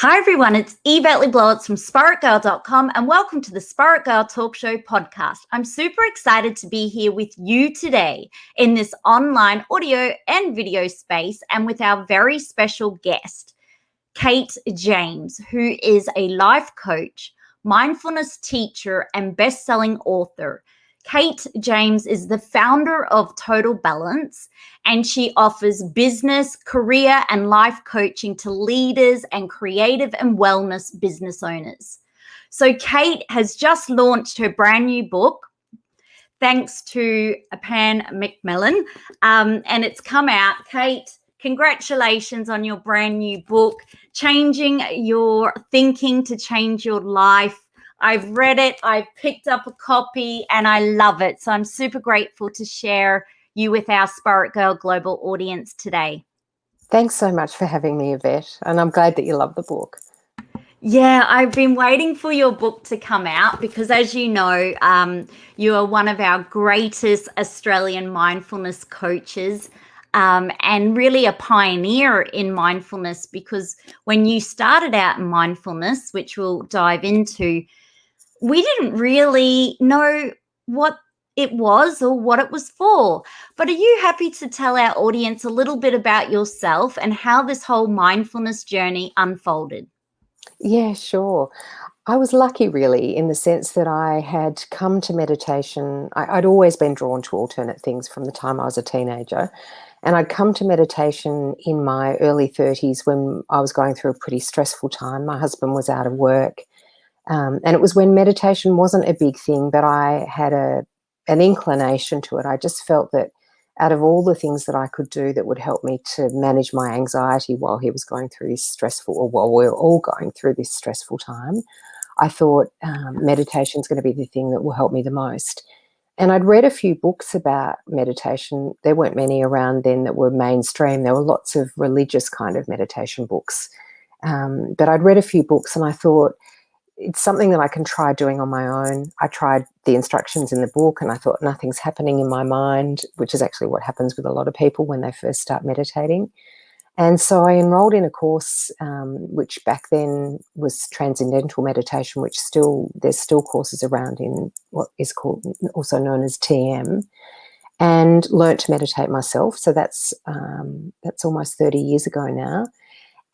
Hi everyone, it's Yvette Blowitz from SPAITGIRL.com and welcome to the Spirit Girl Talk Show podcast. I'm super excited to be here with you today in this online audio and video space and with our very special guest, Kate James, who is a life coach, mindfulness teacher, and best-selling author. Kate James is the founder of Total Balance, and she offers business, career, and life coaching to leaders and creative and wellness business owners. So Kate has just launched her brand new book, thanks to Pan McMillan, and it's come out. Kate, congratulations on your brand new book, Changing Your Thinking to Change Your Life. I've read it, I've picked up a copy, and I love it. So I'm super grateful to share you with our Spirit Girl Global audience today. Thanks so much for having me, Yvette, and I'm glad that you love the book. Yeah, I've been waiting for your book to come out because, as you know, you are one of our greatest Australian mindfulness coaches. And really a pioneer in mindfulness, because when you started out in mindfulness, which we'll dive into, we didn't really know what it was or what it was for. But are you happy to tell our audience a little bit about yourself and how this whole mindfulness journey unfolded? Yeah, sure. I was lucky, really, in the sense that I had come to meditation. I'd always been drawn to alternate things from the time I was a teenager. And I'd come to meditation in my early 30s when I was going through a pretty stressful time. My husband was out of work. And it was when meditation wasn't a big thing, but I had an inclination to it. I just felt that out of all the things that I could do that would help me to manage my anxiety while he was going through this stressful, or while we were all going through this stressful time, I thought meditation is going to be the thing that will help me the most. And I'd read a few books about meditation. There weren't many around then that were mainstream. There were lots of religious kind of meditation books. But I'd read a few books and I thought, it's something that I can try doing on my own. I tried the instructions in the book and I thought nothing's happening in my mind, which is actually what happens with a lot of people when they first start meditating. And so I enrolled in a course, which back then was Transcendental Meditation, which there's still courses around in what is called, also known as TM, and learnt to meditate myself. So that's almost 30 years ago now.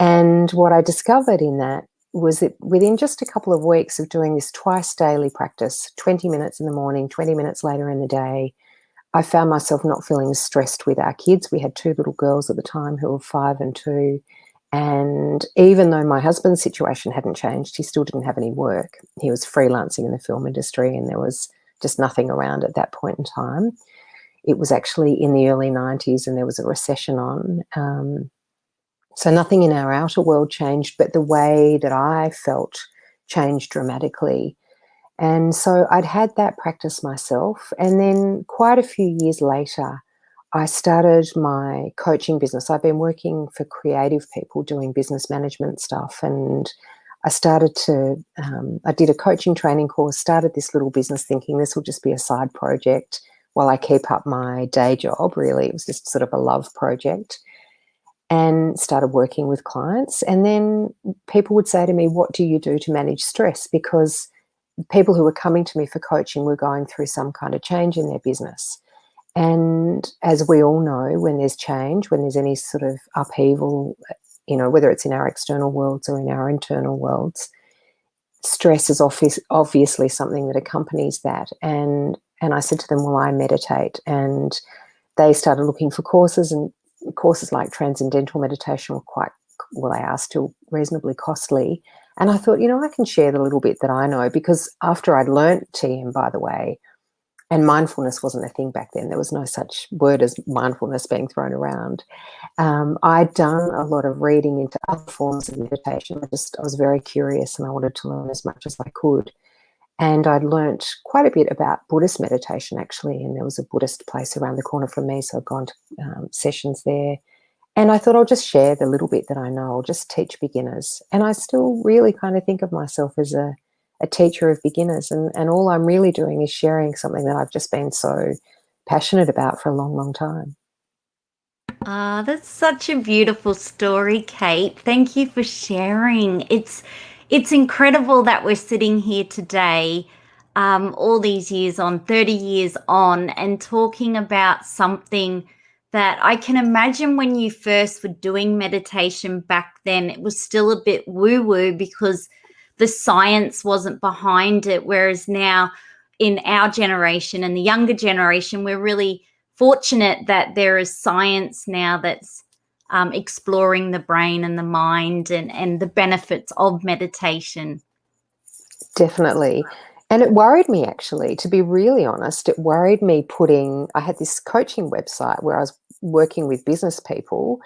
And what I discovered in that was that within just a couple of weeks of doing this twice daily practice, 20 minutes in the morning, 20 minutes later in the day, I found myself not feeling as stressed with our kids. We had two little girls at the time who were 5 and 2. And even though my husband's situation hadn't changed, he still didn't have any work. He was freelancing in the film industry and there was just nothing around at that point in time. It was actually in the early 90s and there was a recession on. So nothing in our outer world changed, but the way that I felt changed dramatically. And so I'd had that practice myself. And then quite a few years later, I started my coaching business. I've been working for creative people doing business management stuff. And I I did a coaching training course, started this little business thinking this will just be a side project while I keep up my day job. Really, it was just sort of a love project. And started working with clients. And then people would say to me, what do you do to manage stress? Because people who were coming to me for coaching were going through some kind of change in their business. And as we all know, when there's change, when there's any sort of upheaval, whether it's in our external worlds or in our internal worlds, stress is obviously something that accompanies that. And I said to them, well, I meditate. And they started looking for courses, and courses like Transcendental Meditation they are still reasonably costly. And I thought, I can share the little bit that I know, because after I'd learnt TM, by the way, and mindfulness wasn't a thing back then, there was no such word as mindfulness being thrown around. I'd done a lot of reading into other forms of meditation. I was very curious and I wanted to learn as much as I could. And I'd learnt quite a bit about Buddhist meditation, actually, and there was a Buddhist place around the corner from me, so I'd gone to sessions there. And I thought I'll just share the little bit that I know. I'll just teach beginners. And I still really kind of think of myself as a teacher of beginners, and all I'm really doing is sharing something that I've just been so passionate about for a long, long time. Ah, that's such a beautiful story, Kate. Thank you for sharing. It's incredible that we're sitting here today, all these years on, 30 years on, and talking about something that I can imagine when you first were doing meditation back then, it was still a bit woo-woo because the science wasn't behind it. Whereas now, in our generation and the younger generation, we're really fortunate that there is science now that's exploring the brain and the mind and the benefits of meditation. Definitely. And it worried me, actually, to be really honest. It worried me I had this coaching website where I was working with business people,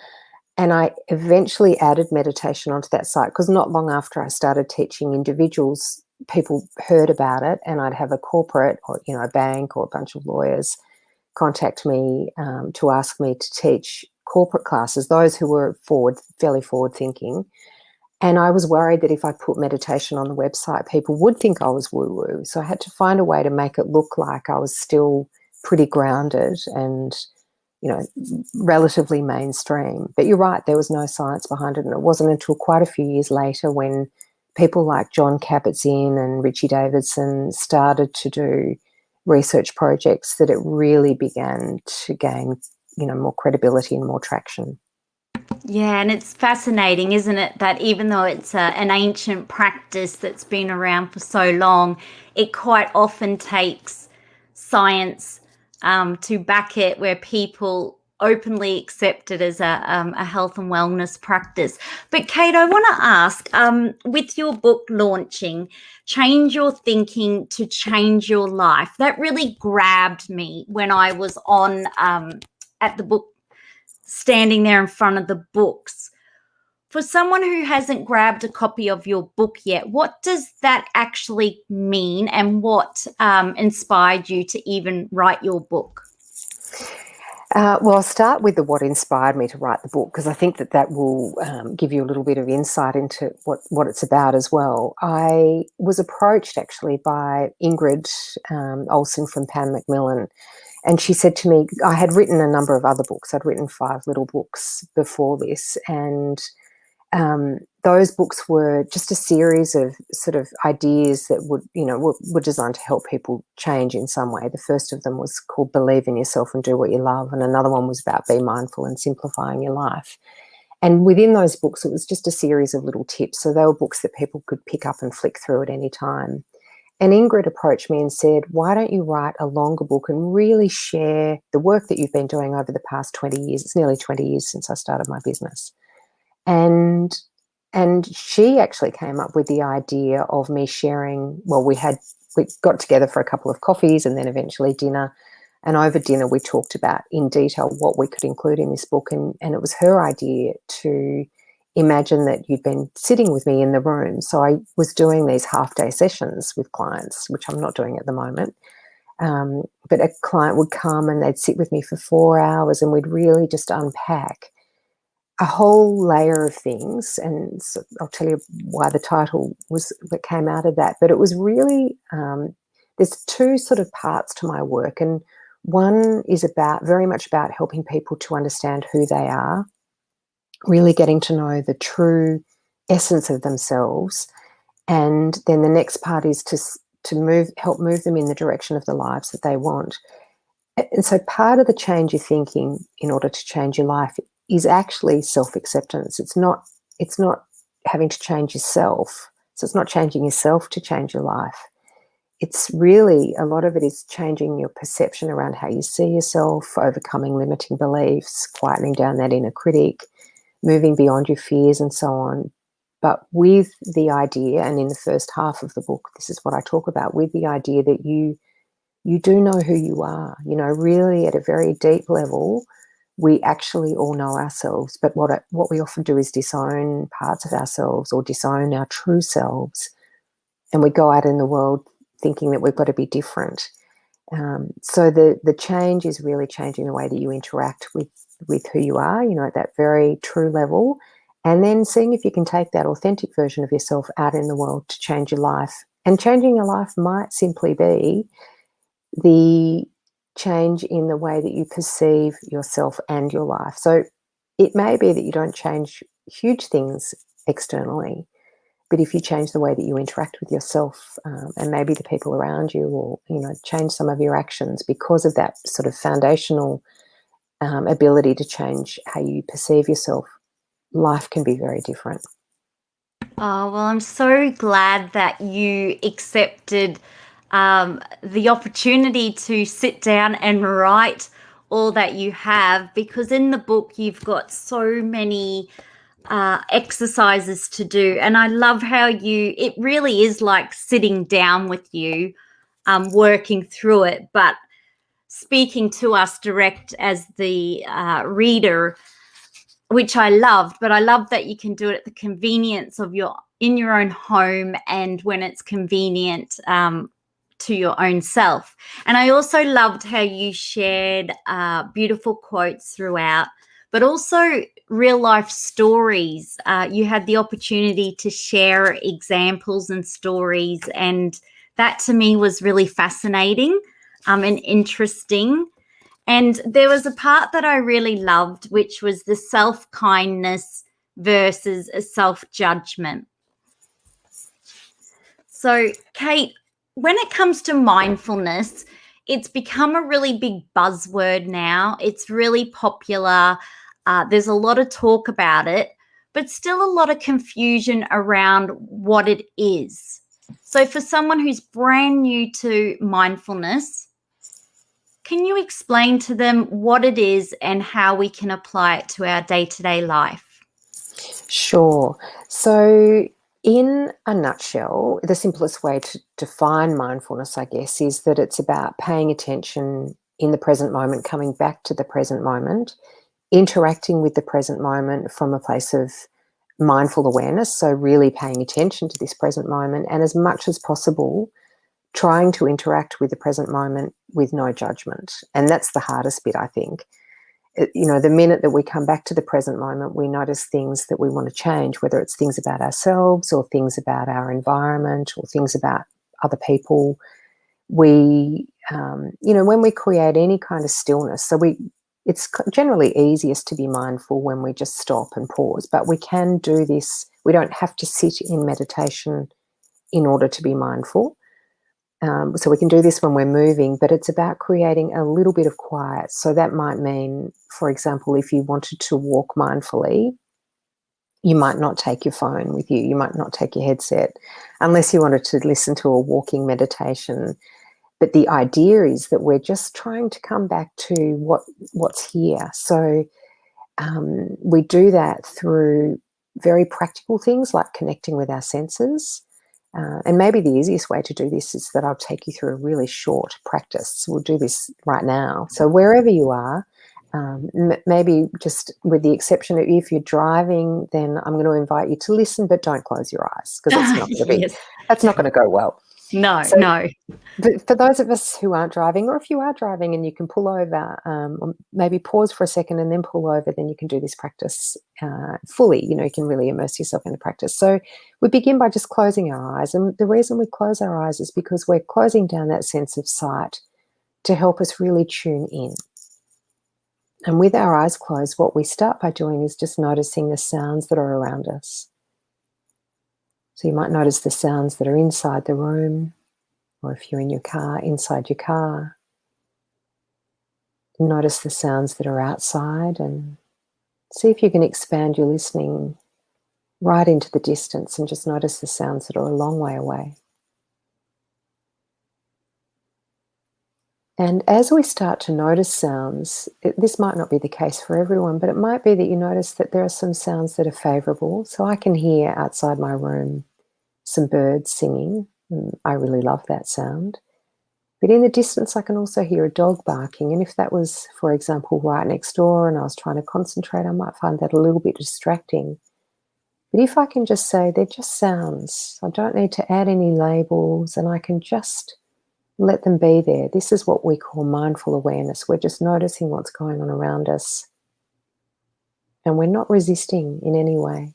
and I eventually added meditation onto that site because not long after I started teaching individuals, people heard about it, and I'd have a corporate or, a bank or a bunch of lawyers contact me to ask me to teach corporate classes, those who were fairly forward thinking. And I was worried that if I put meditation on the website, people would think I was woo-woo. So I had to find a way to make it look like I was still pretty grounded and, relatively mainstream. But you're right, there was no science behind it. And it wasn't until quite a few years later when people like John Kabat-Zinn and Richie Davidson started to do research projects that it really began to gain, more credibility and more traction. Yeah, and it's fascinating, isn't it, that even though it's an ancient practice that's been around for so long, it quite often takes science to back it, where people openly accept it as a health and wellness practice. But Kate, I want to ask, with your book launching, Change Your Thinking to Change Your Life, that really grabbed me when I was on at the book, standing there in front of the books. For someone who hasn't grabbed a copy of your book yet, what does that actually mean, and what inspired you to even write your book? Well, I'll start with what inspired me to write the book, because I think that will give you a little bit of insight into what it's about as well. I was approached actually by Ingrid Olsen from Pam Macmillan, and she said to me, I had written a number of other books. I'd written 5 little books before this, and those books were just a series of sort of ideas that were designed to help people change in some way. The first of them was called Believe in Yourself and Do What You Love, and another one was about Be Mindful and Simplifying Your Life. And within those books, it was just a series of little tips. So they were books that people could pick up and flick through at any time. And Ingrid approached me and said, why don't you write a longer book and really share the work that you've been doing over the past 20 years? It's nearly 20 years since I started my business. And she actually came up with the idea of me sharing, well, we got together for a couple of coffees and then eventually dinner. And over dinner, we talked about in detail what we could include in this book. And it was her idea to imagine that you'd been sitting with me in the room. So I was doing these half-day sessions with clients, which I'm not doing at the moment. But a client would come and they'd sit with me for 4 hours, and we'd really just unpack a whole layer of things. And so I'll tell you why the title was that came out of that. But it was really, there's 2 sort of parts to my work. And one is very much about helping people to understand who they are, really getting to know the true essence of themselves. And then the next part is to help move them in the direction of the lives that they want. And so part of the change you're thinking in order to change your life is actually self-acceptance. It's not having to change yourself. So it's not changing yourself to change your life. It's really, a lot of it is changing your perception around how you see yourself, overcoming limiting beliefs, quietening down that inner critic, moving beyond your fears and so on. But with the idea, and in the first half of the book, this is what I talk about, with the idea that you do know who you are. Really at a very deep level, we actually all know ourselves, but what we often do is disown parts of ourselves or disown our true selves, and we go out in the world thinking that we've got to be different. So the change is really changing the way that you interact with who you are, at that very true level, and then seeing if you can take that authentic version of yourself out in the world to change your life. And changing your life might simply be the change in the way that you perceive yourself and your life. So it may be that you don't change huge things externally, but if you change the way that you interact with yourself, and maybe the people around you, or change some of your actions because of that sort of foundational ability to change how you perceive yourself, life can be very different. Oh, well, I'm so glad that you accepted the opportunity to sit down and write all that you have, because in the book you've got so many exercises to do. And I love how it really is like sitting down with you, working through it, but speaking to us direct as the reader, which I loved. But I love that you can do it at the convenience of in your own home, and when it's convenient to your own self. And I also loved how you shared beautiful quotes throughout, but also real life stories. You had the opportunity to share examples and stories, and that to me was really fascinating and interesting. And there was a part that I really loved, which was the self-kindness versus a self-judgment. So, Kate, when it comes to mindfulness, it's become a really big buzzword now. It's really popular. There's a lot of talk about it, but still a lot of confusion around what it is. So for someone who's brand new to mindfulness, can you explain to them what it is and how we can apply it to our day-to-day life? Sure. So in a nutshell, the simplest way to define mindfulness, I guess, is that it's about paying attention in the present moment, coming back to the present moment, interacting with the present moment from a place of mindful awareness, so really paying attention to this present moment, and as much as possible trying to interact with the present moment with no judgment. And that's the hardest bit, I think. The minute that we come back to the present moment, we notice things that we want to change, whether it's things about ourselves or things about our environment or things about other people. When we create any kind of stillness, it's generally easiest to be mindful when we just stop and pause, but we can do this. We don't have to sit in meditation in order to be mindful. So we can do this when we're moving, but it's about creating a little bit of quiet. So that might mean, for example, if you wanted to walk mindfully, you might not take your phone with you. You might not take your headset unless you wanted to listen to a walking meditation. But the idea is that we're just trying to come back to what's here. So we do that through very practical things like connecting with our senses. And maybe the easiest way to do this is that I'll take you through a really short practice. We'll do this right now. So wherever you are, maybe just with the exception of if you're driving, then I'm going to invite you to listen, but don't close your eyes, because that's not going to Yes. that's not going to go well. No. But for those of us who aren't driving, or if you are driving and you can pull over, or maybe pause for a second and then pull over, then you can do this practice fully. You can really immerse yourself in the practice. So we begin by just closing our eyes. And the reason we close our eyes is because we're closing down that sense of sight to help us really tune in. And with our eyes closed, what we start by doing is just noticing the sounds that are around us. So you might notice the sounds that are inside the room, or if you're in your car, inside your car. Notice the sounds that are outside, and see if you can expand your listening right into the distance and just notice the sounds that are a long way away. And as we start to notice sounds, this might not be the case for everyone, but it might be that you notice that there are some sounds that are favorable. So I can hear outside my room some birds singing, and I really love that sound. But in the distance, I can also hear a dog barking. And if that was, for example, right next door and I was trying to concentrate, I might find that a little bit distracting. But if I can just say they're just sounds, I don't need to add any labels, and I can just let them be there. This is what we call mindful awareness. We're just noticing what's going on around us, and we're not resisting in any way.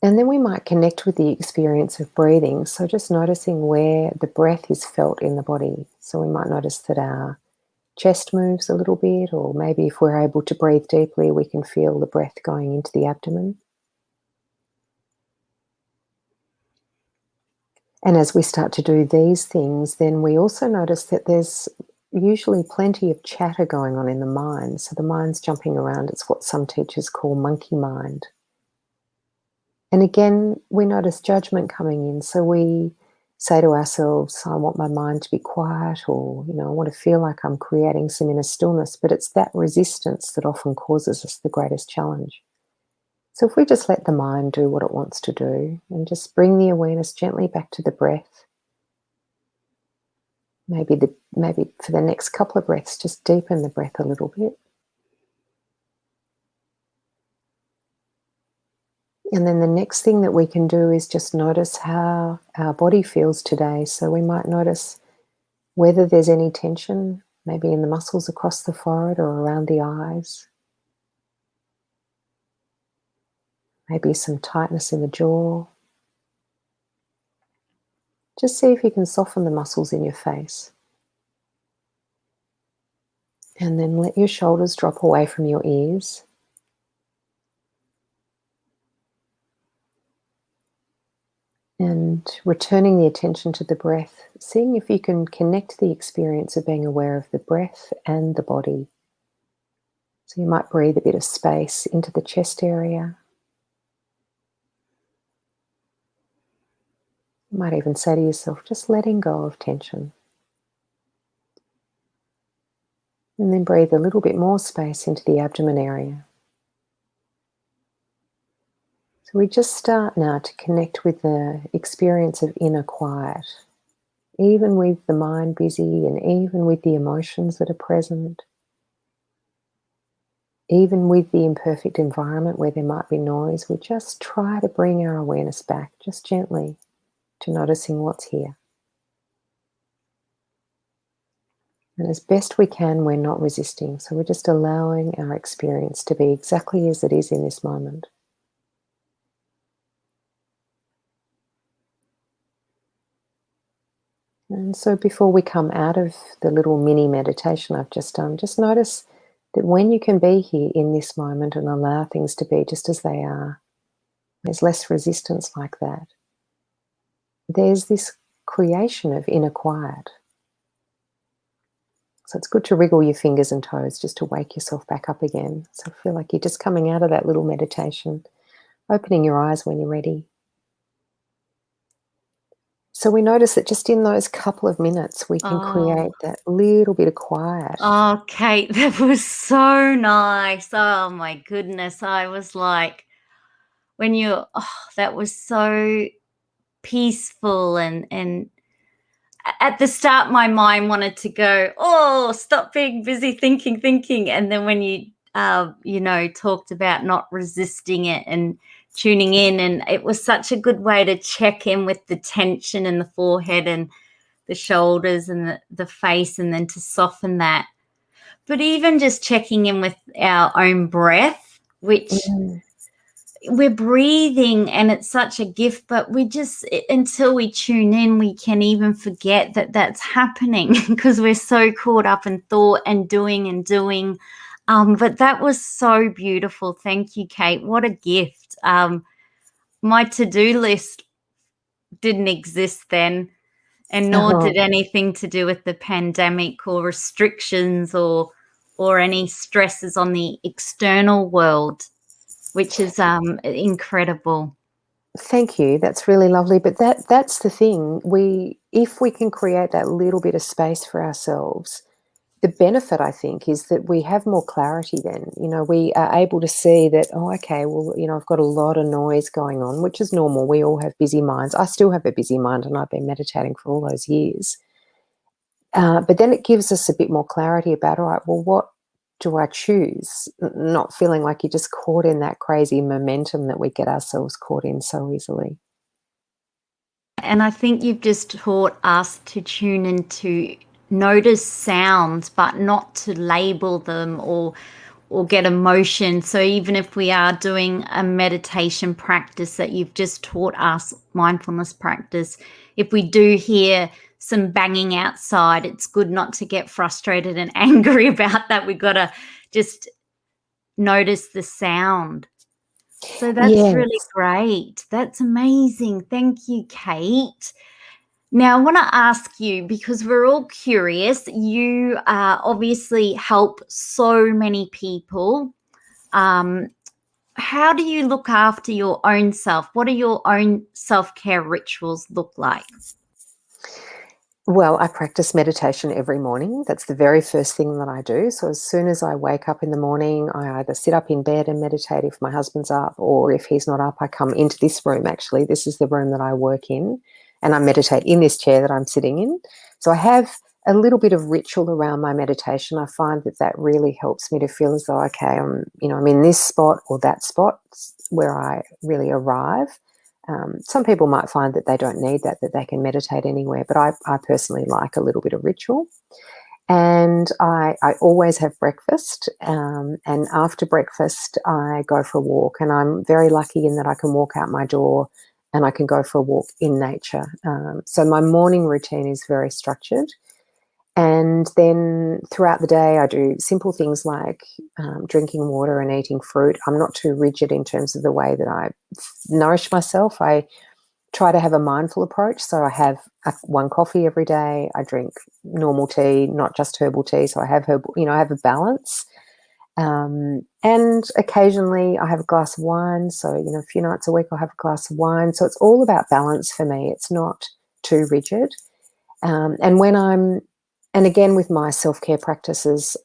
And then we might connect with the experience of breathing. So just noticing where the breath is felt in the body. So we might notice that our chest moves a little bit, or maybe if we're able to breathe deeply, we can feel the breath going into the abdomen. And as we start to do these things, then we also notice that there's usually plenty of chatter going on in the mind. So the mind's jumping around. It's what some teachers call monkey mind. And again, we notice judgment coming in. So we say to ourselves, I want my mind to be quiet, or, I want to feel like I'm creating some inner stillness. But it's that resistance that often causes us the greatest challenge. So if we just let the mind do what it wants to do and just bring the awareness gently back to the breath, maybe for the next couple of breaths, just deepen the breath a little bit. And then the next thing that we can do is just notice how our body feels today. So we might notice whether there's any tension, maybe in the muscles across the forehead or around the eyes. Maybe some tightness in the jaw. Just see if you can soften the muscles in your face. And then let your shoulders drop away from your ears. And returning the attention to the breath, seeing if you can connect the experience of being aware of the breath and the body. So you might breathe a bit of space into the chest area. You might even say to yourself, just letting go of tension. And then breathe a little bit more space into the abdomen area. So we just start now to connect with the experience of inner quiet, even with the mind busy and even with the emotions that are present, even with the imperfect environment where there might be noise. We just try to bring our awareness back, just gently, to noticing what's here. And as best we can, we're not resisting. So we're just allowing our experience to be exactly as it is in this moment. And so before we come out of the little mini meditation I've just done, just notice that when you can be here in this moment and allow things to be just as they are, there's less resistance like that. There's this creation of inner quiet. So it's good to wriggle your fingers and toes just to wake yourself back up again. So feel like you're just coming out of that little meditation, opening your eyes when you're ready. So we notice that just in those couple of minutes, we can create that little bit of quiet. Oh, Kate, that was so nice. Oh my goodness. I was like, that was so peaceful, and at the start my mind wanted to go, oh, stop being busy thinking. And then when you talked about not resisting it and tuning in, and it was such a good way to check in with the tension in the forehead and the shoulders and the face, and then to soften that. But even just checking in with our own breath, which we're breathing, and it's such a gift, but until we tune in, we can even forget that that's happening because we're so caught up in thought and doing. But that was so beautiful. Thank you, Kate. What a gift. My to-do list didn't exist then, and nor did anything to do with the pandemic or restrictions or any stresses on the external world, which is incredible. Thank you. That's really lovely. But that's the thing. If we can create that little bit of space for ourselves, the benefit, I think, is that we have more clarity then. We are able to see that, oh, okay, well, I've got a lot of noise going on, which is normal. We all have busy minds. I still have a busy mind, and I've been meditating for all those years. But then it gives us a bit more clarity about, all right, well, what do I choose? Not feeling like you're just caught in that crazy momentum that we get ourselves caught in so easily. And I think you've just taught us to tune into notice sounds, but not to label them or or get emotion. So even if we are doing a meditation practice that you've just taught us, mindfulness practice, if we do hear some banging outside, it's good not to get frustrated and angry about that. We've got to just notice the sound. So that's really Yes. great. That's amazing. Thank you, Kate. Now, I want to ask you, because we're all curious, you obviously help so many people. How do you look after your own self? What do your own self-care rituals look like? Well, I practice meditation every morning. That's the very first thing that I do. So as soon as I wake up in the morning, I either sit up in bed and meditate if my husband's up, or if he's not up, I come into this room. Actually, this is the room that I work in, and I meditate in this chair that I'm sitting in. So I have a little bit of ritual around my meditation. I find that that really helps me to feel as though, okay, I'm in this spot or that spot where I really arrive. Some people might find that they don't need that they can meditate anywhere, but I personally like a little bit of ritual. And I always have breakfast, and after breakfast I go for a walk, and I'm very lucky in that I can walk out my door and I can go for a walk in nature. So my morning routine is very structured. And then throughout the day, I do simple things like drinking water and eating fruit. I'm not too rigid in terms of the way that I nourish myself. I try to have a mindful approach. So I have one coffee every day. I drink normal tea, not just herbal tea. So I have herbal, I have a balance. And occasionally I have a glass of wine. So, a few nights a week I'll have a glass of wine. So it's all about balance for me. It's not too rigid. And again, with my self-care practices,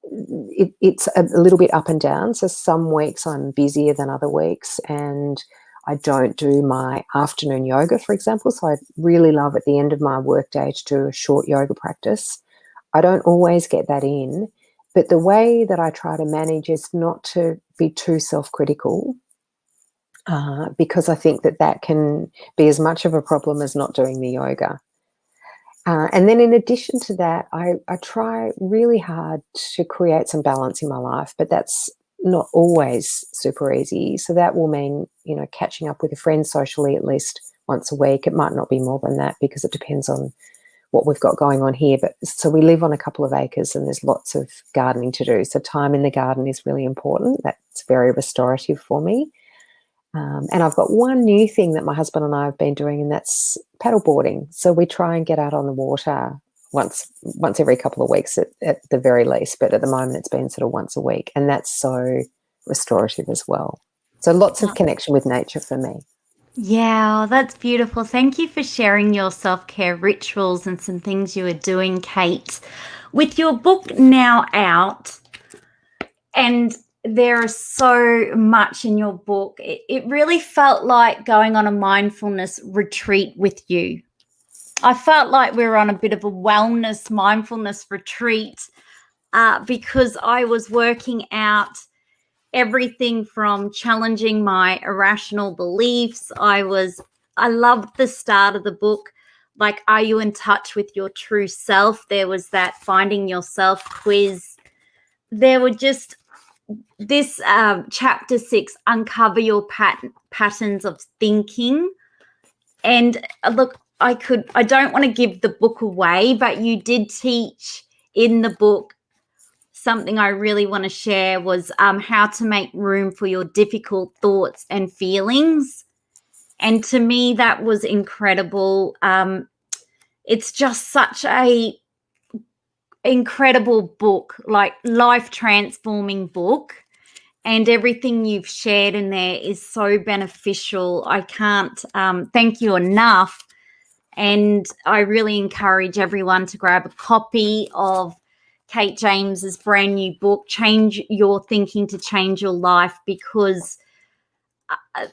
it's a little bit up and down. So some weeks I'm busier than other weeks, and I don't do my afternoon yoga, for example. So I really love at the end of my workday to do a short yoga practice. I don't always get that in, but the way that I try to manage is not to be too self-critical, because I think that can be as much of a problem as not doing the yoga. And then in addition to that, I try really hard to create some balance in my life, but that's not always super easy. So that will mean, catching up with a friend socially at least once a week. It might not be more than that because it depends on what we've got going on here. But so we live on a couple of acres and there's lots of gardening to do. So time in the garden is really important. That's very restorative for me. And I've got one new thing that my husband and I have been doing, and that's paddleboarding. So we try and get out on the water once every couple of weeks at the very least. But at the moment, it's been sort of once a week, and that's so restorative as well. So lots of connection with nature for me. Yeah, that's beautiful. Thank you for sharing your self-care rituals and some things you are doing, Kate. With your book now out, and there is so much in your book, it really felt like going on a mindfulness retreat with you. I felt like we were on a bit of a wellness mindfulness retreat, because I was working out everything from challenging my irrational beliefs. I loved the start of the book, like, are you in touch with your true self? There was that finding yourself quiz. There were just this chapter 6, uncover your patterns of thinking. And look, I don't want to give the book away, but you did teach in the book something I really want to share, was how to make room for your difficult thoughts and feelings. And to me, that was incredible. It's just such a incredible book, like life transforming book. And everything you've shared in there is so beneficial. I can't thank you enough. And I really encourage everyone to grab a copy of Kate James's brand new book, Change Your Thinking to Change Your Life, because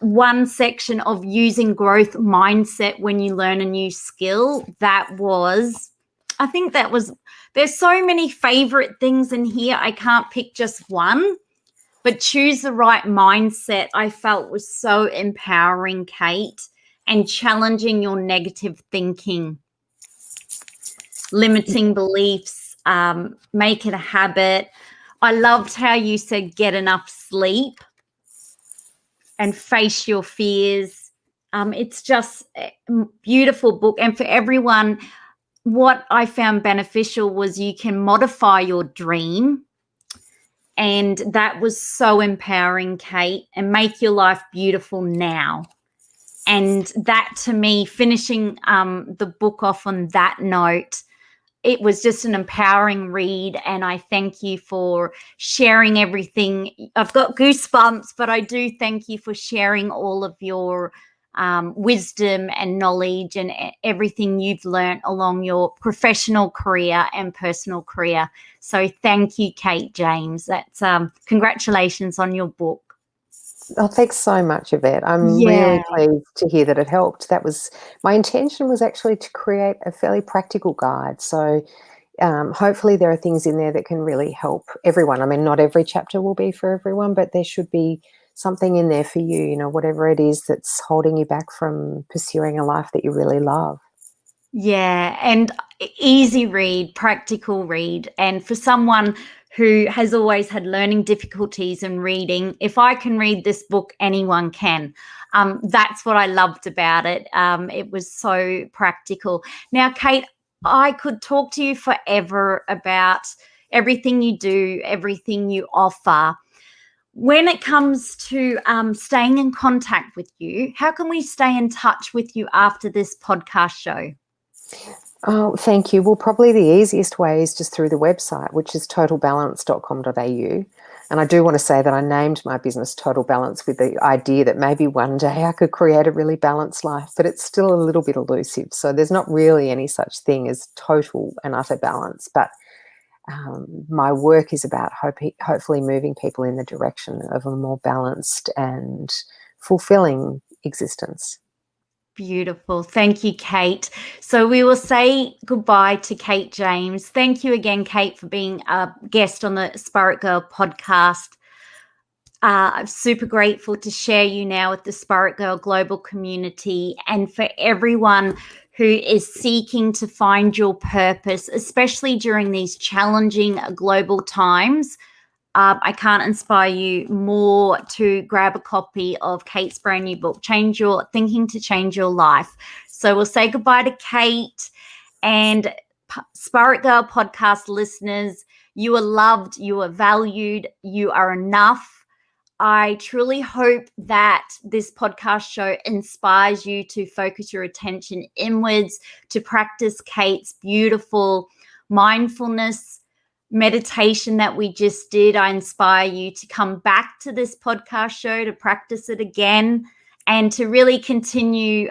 one section of using growth mindset when you learn a new skill, there's so many favorite things in here. I can't pick just one, but choose the right mindset, I felt was so empowering, Kate, and challenging your negative thinking, limiting beliefs, make it a habit. I loved how you said get enough sleep and face your fears. It's just a beautiful book. And for everyone, what I found beneficial was you can modify your dream. And that was so empowering, Kate, and make your life beautiful now. And that, to me, finishing the book off on that note, it was just an empowering read, and I thank you for sharing everything. I've got goosebumps, but I do thank you for sharing all of your wisdom and knowledge and everything you've learned along your professional career and personal career. So thank you, Kate James. That's congratulations on your book. Oh, thanks so much, Yvette. I'm really pleased to hear that it helped. That was my intention, was actually to create a fairly practical guide. So hopefully there are things in there that can really help everyone. I mean, not every chapter will be for everyone, but there should be something in there for you, you know, whatever it is that's holding you back from pursuing a life that you really love. Yeah, and easy read, practical read. And for someone who has always had learning difficulties in reading, if I can read this book, anyone can. That's what I loved about it. It was so practical. Now, Kate, I could talk to you forever about everything you do, everything you offer. When it comes to staying in contact with you, how can we stay in touch with you after this podcast show? Oh, thank you. Well, probably the easiest way is just through the website, which is totalbalance.com.au. And I do want to say that I named my business Total Balance with the idea that maybe one day I could create a really balanced life, but it's still a little bit elusive. So there's not really any such thing as total and utter balance. But my work is about hopefully moving people in the direction of a more balanced and fulfilling existence. Beautiful. Thank you, Kate. So we will say goodbye to Kate James. Thank you again, Kate, for being a guest on the Spirit Girl podcast. I'm super grateful to share you now with the Spirit Girl global community, and for everyone who is seeking to find your purpose, especially during these challenging global times. I can't inspire you more to grab a copy of Kate's brand new book, Change Your Thinking to Change Your Life. So we'll say goodbye to Kate, and Spirit Girl podcast listeners, you are loved, you are valued, you are enough. I truly hope that this podcast show inspires you to focus your attention inwards, to practice Kate's beautiful mindfulness meditation that we just did. I inspire you to come back to this podcast show, to practice it again, and to really continue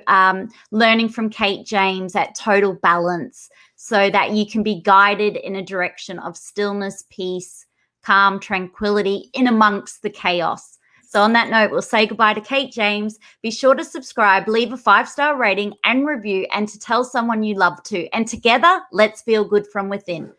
learning from Kate James at Total Balance, so that you can be guided in a direction of stillness, peace, calm, tranquility in amongst the chaos. So on that note, we'll say goodbye to Kate James. Be sure to subscribe, leave a 5-star rating and review, and to tell someone you love to. And together, let's feel good from within.